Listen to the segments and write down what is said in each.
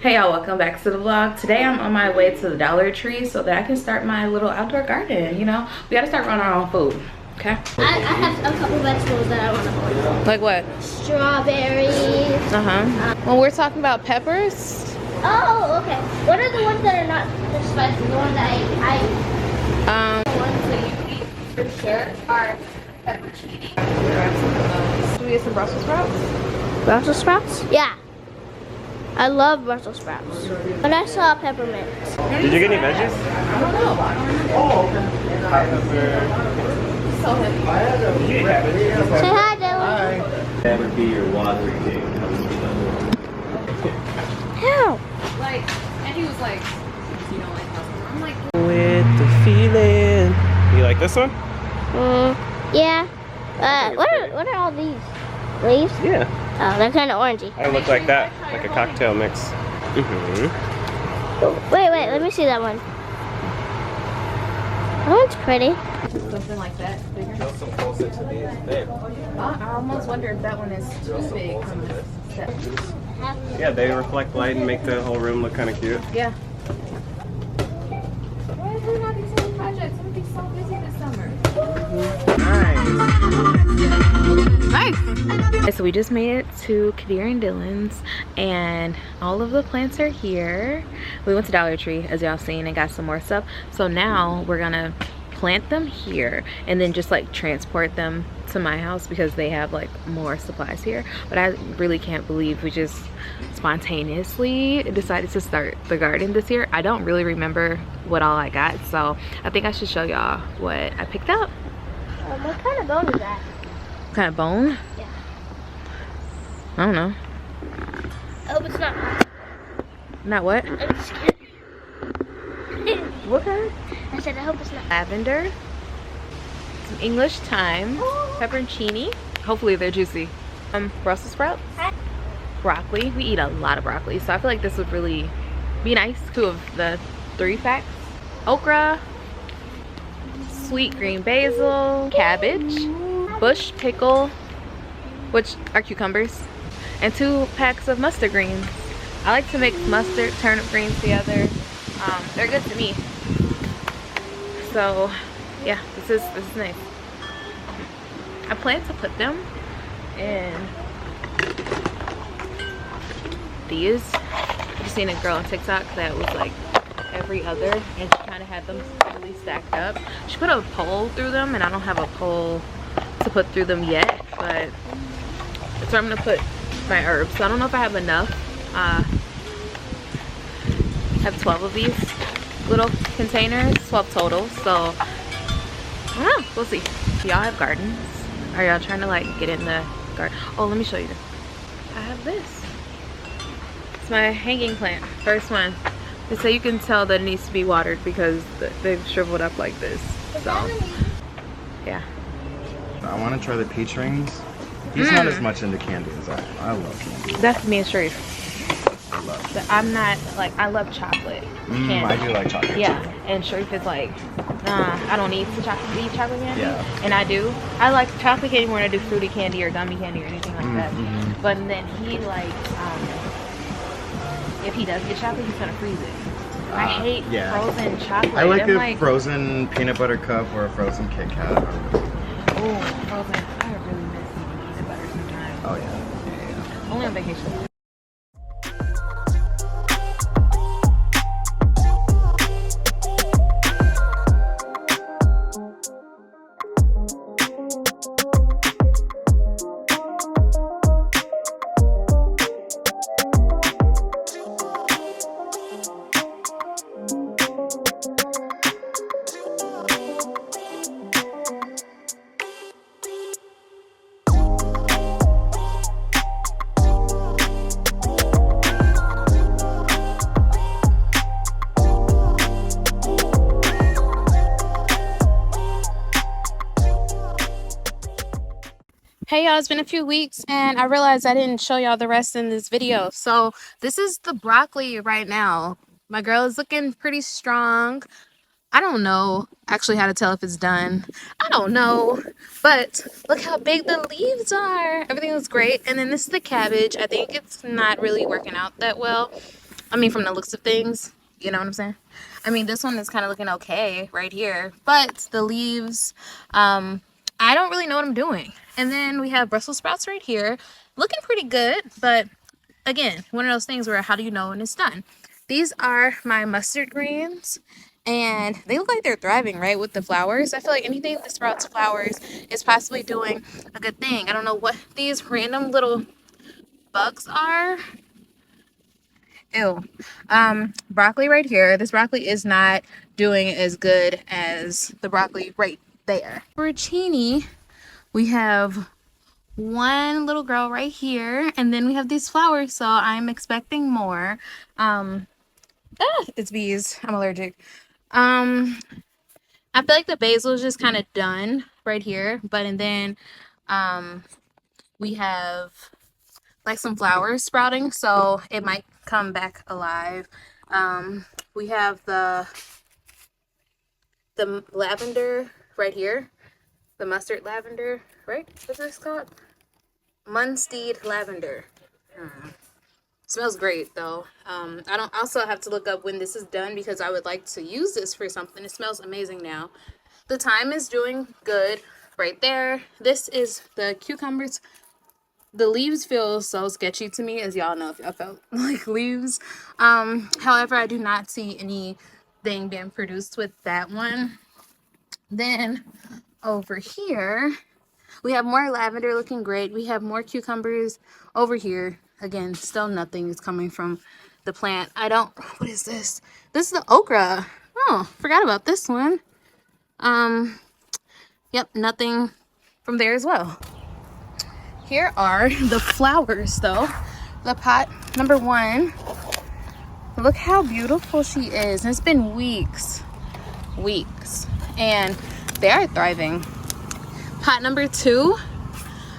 Hey y'all, welcome back to the vlog. Today I'm on my way to the Dollar Tree so that I can start my little outdoor garden. You know, we gotta start growing our own food, okay? I have a couple vegetables that I want to grow. Like what? Strawberries. Well, we're talking about peppers. Oh, okay. What are the ones that are not the spicy? The ones that I the ones that you eat for sure are pepperoni. Should we get some Brussels sprouts? Brussels sprouts? Yeah. I love Brussels sprouts. And I saw peppermint. Did you get any veggies? I don't know. So heavy. Say hi, Dylan. That would be your watering game. How? Like, and he was like, you know, like, I'm like, With the feeling. You like this one? Yeah. What are all these? Leaves? Yeah. Oh, they're kind of orangey. I look like that, like a cocktail mix. Wait, let me see that one. That one's pretty. something like that. Bigger. Some closer to these. There. I almost wonder if that one is too big from this step. Yeah, they reflect light and make the whole room look kind of cute. Yeah. Why is there not these same projects? I'm gonna be so busy this summer. Nice. So we just made it to Kadir and Dylan's, and all of the plants are here. We went to Dollar Tree, as y'all seen, and got some more stuff. So now we're gonna plant them here and then just like transport them to my house because they have like more supplies here. But I really can't believe we just spontaneously decided to start the garden this year. I don't really remember what all I got, so I think I should show y'all what I picked up. What kind of bone is that? What kind of bone? Yeah. I don't know. I hope it's not. Not what? I'm just kidding. What kind? I said I hope it's not. Lavender, some English thyme, pepperoncini. Hopefully they're juicy. Brussels sprouts, broccoli. We eat a lot of broccoli, so I feel like this would really be nice. 2 of the 3 packs. Okra, sweet green basil, cabbage, bush pickle, which are cucumbers, and 2 packs of mustard greens. I like to mix mustard, turnip greens together. They're good to me. So yeah, this is nice. I plan to put them in these. I just seen a girl on TikTok that was like every other, and she kind of had them really stacked up. She put a pole through them, and I don't have a pole to put through them yet, but that's where I'm gonna put my herbs. So I don't know if I have enough. I have 12 of these little containers, 12 total, so I don't know, we'll see. Do y'all have gardens? Are y'all trying to like get in the garden? Oh, let me show you this. I have this. It's my hanging plant, first one. They say you can tell that it needs to be watered because they've shriveled up like this. So yeah. I want to try the peach rings. He's not as much into candy as I am. I love candy. That's me and Sharif. I love But I'm not like, I love chocolate candy. I do like chocolate. Yeah, too. and Sharif is like, I don't need to eat chocolate candy. Yeah. And I do. I like chocolate candy more than I do fruity candy or gummy candy or anything like that. But then he like, if he does get chocolate, he's gonna freeze it. I hate frozen chocolate. I like I'm a frozen peanut butter cup or a frozen Kit Kat. Oh, frozen. I really miss eating peanut butter sometimes. Oh yeah. Only on vacation. Hey y'all, it's been a few weeks and I realized I didn't show y'all the rest in this video. So this is the broccoli right now. My girl is looking pretty strong. I don't know actually how to tell if it's done. I don't know, but look how big the leaves are. Everything looks great. And then this is the cabbage. I think it's not really working out that well. I mean, from the looks of things, you know what I'm saying? I mean, this one is kind of looking okay right here, but the leaves, I don't really know what I'm doing. And then we have Brussels sprouts right here, looking pretty good, but again, one of those things where how do you know when it's done? These are my mustard greens, and they look like they're thriving, right, with the flowers. I feel like anything that sprouts flowers is possibly doing a good thing. I don't know what these random little bugs are. Ew. Broccoli right here. This broccoli is not doing as good as the broccoli right there. Porcini, we have one little girl right here, and then we have these flowers, so I'm expecting more. It's bees. I'm allergic. I feel like the basil is just kind of done right here, but and then we have like some flowers sprouting, so it might come back alive. We have the lavender right here, the mustard lavender, right? What's this called? Munstead lavender. Smells great though. I don't also have to look up when this is done because I would like to use this for something. It smells amazing now. The thyme is doing good right there. This is the cucumbers. The leaves feel so sketchy to me, as y'all know if y'all felt like leaves. However, I do not see anything being produced with that one. Then over here, we have more lavender looking great. We have more cucumbers over here. Again, still nothing is coming from the plant. What is this? This is the okra. Oh, forgot about this one. Yep, nothing from there as well. Here are the flowers though. The pot number 1. Look how beautiful she is. It's been weeks. And they are thriving. Pot number 2.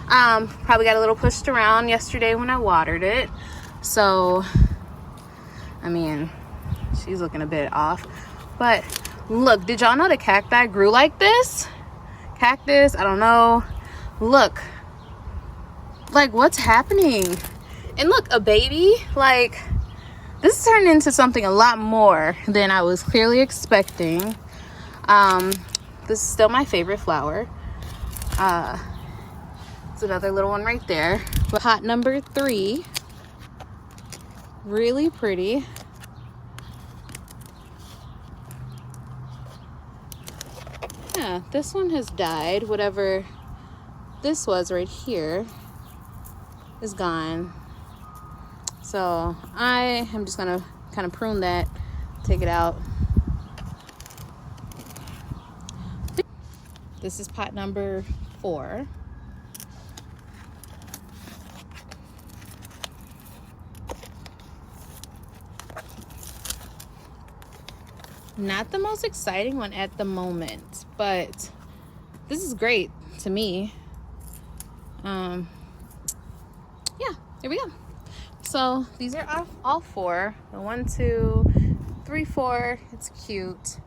Probably got a little pushed around yesterday when I watered it. So, I mean, she's looking a bit off. But look, did y'all know the cacti grew like this? Cactus, I don't know. Look. Like, what's happening? And look, a baby. Like, this turned into something a lot more than I was clearly expecting. This is still my favorite flower. It's another little one right there. Pot number 3. Really pretty. Yeah, this one has died. Whatever this was right here is gone. So I am just gonna kind of prune that, take it out. This is pot number 4. Not the most exciting one at the moment, but this is great to me. Yeah, here we go. So these are all 4. The 1, 2, 3, 4. It's cute.